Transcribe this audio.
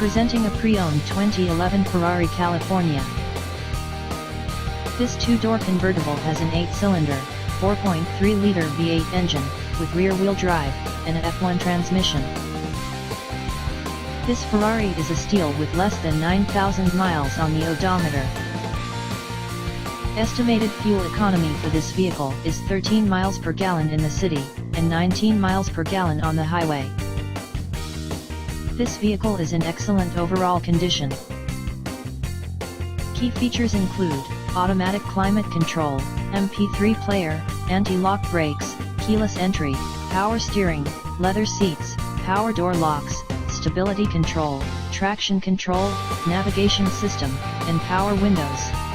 Presenting a pre-owned 2011 Ferrari California. This two-door convertible has an 8-cylinder, 4.3-liter V8 engine, with rear-wheel drive, and a F1 transmission. This Ferrari is a steal with less than 9,000 miles on the odometer. Estimated fuel economy for this vehicle is 13 miles per gallon in the city, and 19 miles per gallon on the highway. This vehicle is in excellent overall condition. Key features include automatic climate control, MP3 player, anti-lock brakes, keyless entry, power steering, leather seats, power door locks, stability control, traction control, navigation system, and power windows.